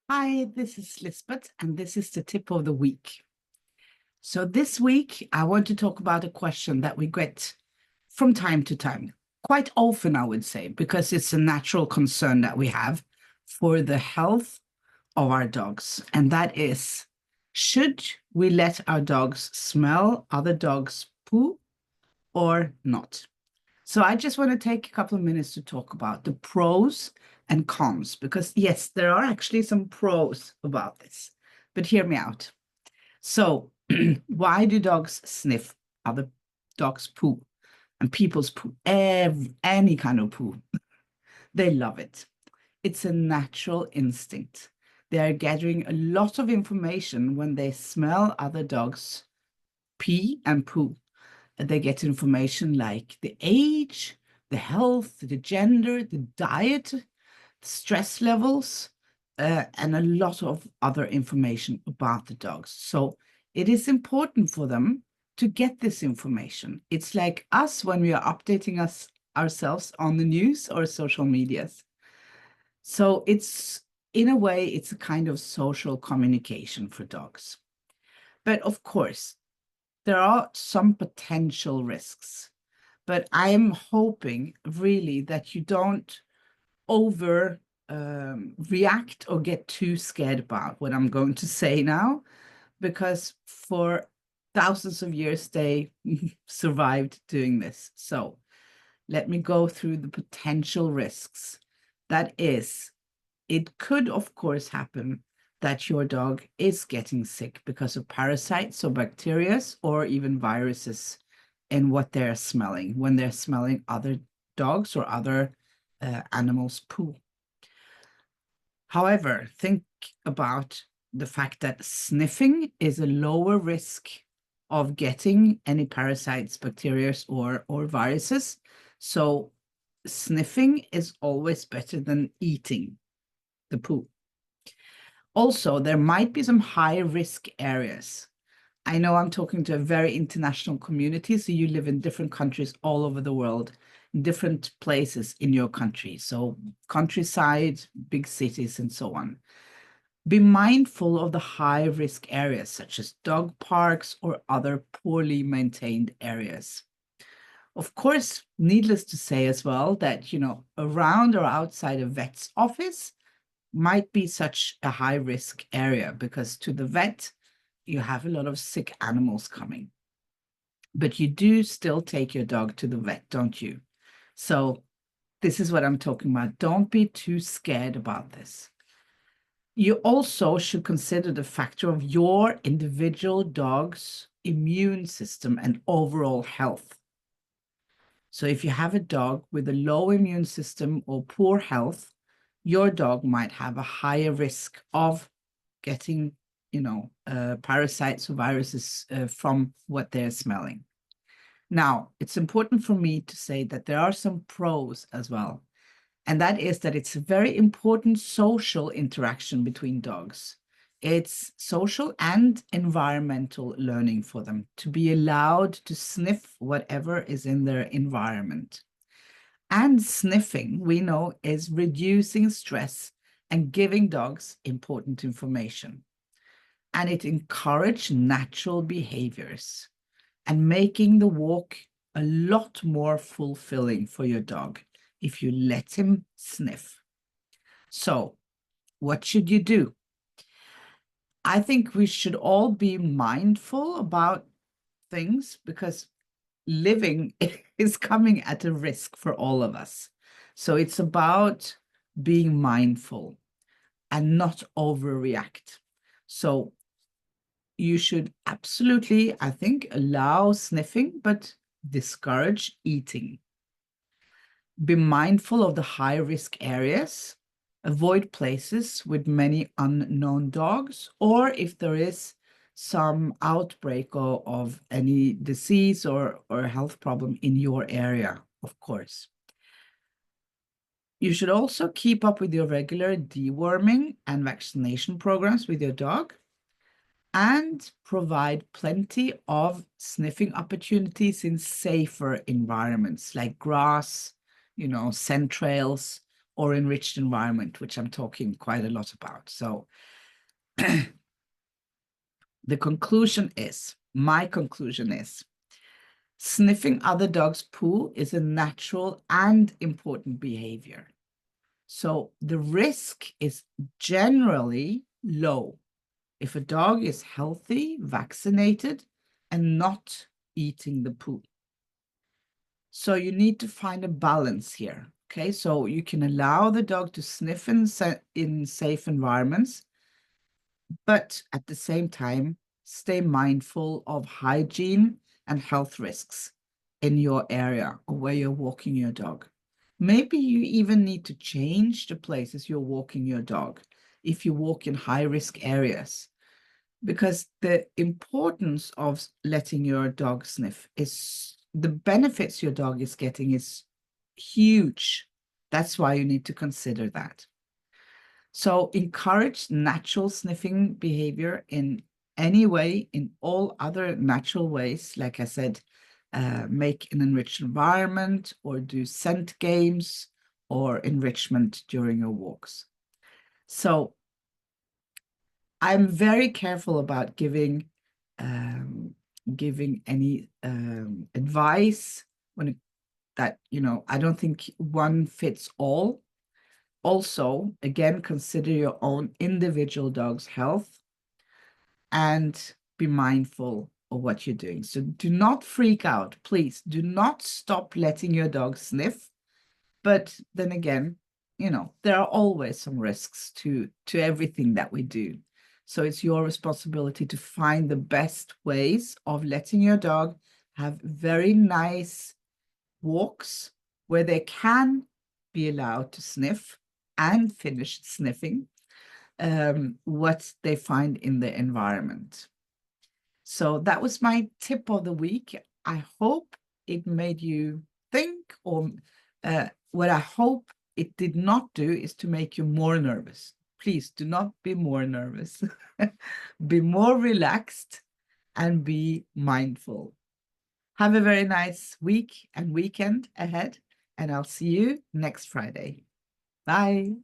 Hi, this is Lisbeth, and this is the tip of the week. So, this week, I want to talk about a question that we get from time to time, quite often, I would say, because it's a natural concern that we have for the health of our dogs. And that is, should we let our dogs smell other dogs' poo or not? So I just want to take a couple of minutes to talk about the pros and cons, because yes, there are actually some pros about this, but hear me out. So, why do dogs sniff other dogs' poo and people's poo, any kind of poo? They love it. It's a natural instinct. They are gathering a lot of information when they smell other dogs' pee and poo. They get information like the age, the health, the gender, the diet, stress levels, and a lot of other information about the dogs. So it is important for them to get this information. It's like us when we are updating ourselves on the news or social medias. So it's, in a way, it's a kind of social communication for dogs. But of course, there are some potential risks, but I'm hoping really that you don't over react or get too scared about what I'm going to say now, because for thousands of years they survived doing this. So let me go through the potential risks. That is, it could, of course, happen that your dog is getting sick because of parasites or bacteria or even viruses in what they're smelling when they're smelling other dogs or other animals' poo. However, think about the fact that sniffing is a lower risk of getting any parasites, bacteria, or viruses. So sniffing is always better than eating the poo. Also, there might be some high risk areas. I know I'm talking to a very international community, so you live in different countries all over the world, different places in your country. So countryside, big cities, and so on. Be mindful of the high risk areas, such as dog parks or other poorly maintained areas. Of course, needless to say as well that, around or outside a vet's office might be such a high risk area because to the vet, you have a lot of sick animals coming. But you do still take your dog to the vet, don't you? So this is what I'm talking about. Don't be too scared about this. You also should consider the factor of your individual dog's immune system and overall health. So if you have a dog with a low immune system or poor health, your dog might have a higher risk of getting, parasites or viruses from what they're smelling. Now, it's important for me to say that there are some pros as well. And that is that it's a very important social interaction between dogs. It's social and environmental learning for them to be allowed to sniff whatever is in their environment. And sniffing, we know, is reducing stress and giving dogs important information. And it encourages natural behaviors and making the walk a lot more fulfilling for your dog if you let him sniff. So, what should you do? I think we should all be mindful about things because living is coming at a risk for all of us. So, it's about being mindful and not overreact. So, you should absolutely, I think, allow sniffing, but discourage eating. Be mindful of the high risk areas. Avoid places with many unknown dogs, or if there is some outbreak of any disease or health problem in your area, of course. You should also keep up with your regular deworming and vaccination programs with your dog and provide plenty of sniffing opportunities in safer environments like grass, scent trails, or enriched environment, which I'm talking quite a lot about. So the conclusion is, my conclusion is, sniffing other dogs' poo is a natural and important behavior. So the risk is generally low if a dog is healthy, vaccinated, and not eating the poo. So you need to find a balance here. Okay, so you can allow the dog to sniff in safe environments, but at the same time, stay mindful of hygiene and health risks in your area or where you're walking your dog. Maybe you even need to change the places you're walking your dog if you walk in high-risk areas, because the importance of letting your dog sniff is the benefits your dog is getting is huge. That's why you need to consider that. So encourage natural sniffing behavior in any way, in all other natural ways. Like I said, make an enriched environment or do scent games or enrichment during your walks. So I'm very careful about giving any advice that, I don't think one fits all. Also, again, consider your own individual dog's health and be mindful of what you're doing. So do not freak out. Please do not stop letting your dog sniff. But then again, there are always some risks to everything that we do. So it's your responsibility to find the best ways of letting your dog have very nice walks where they can be allowed to sniff and finish sniffing what they find in the environment. So that was my tip of the week. I hope it made you think, or what I hope it did not do is to make you more nervous. Please do not be more nervous. Be more relaxed and be mindful. Have a very nice week and weekend ahead, and I'll see you next Friday. Bye.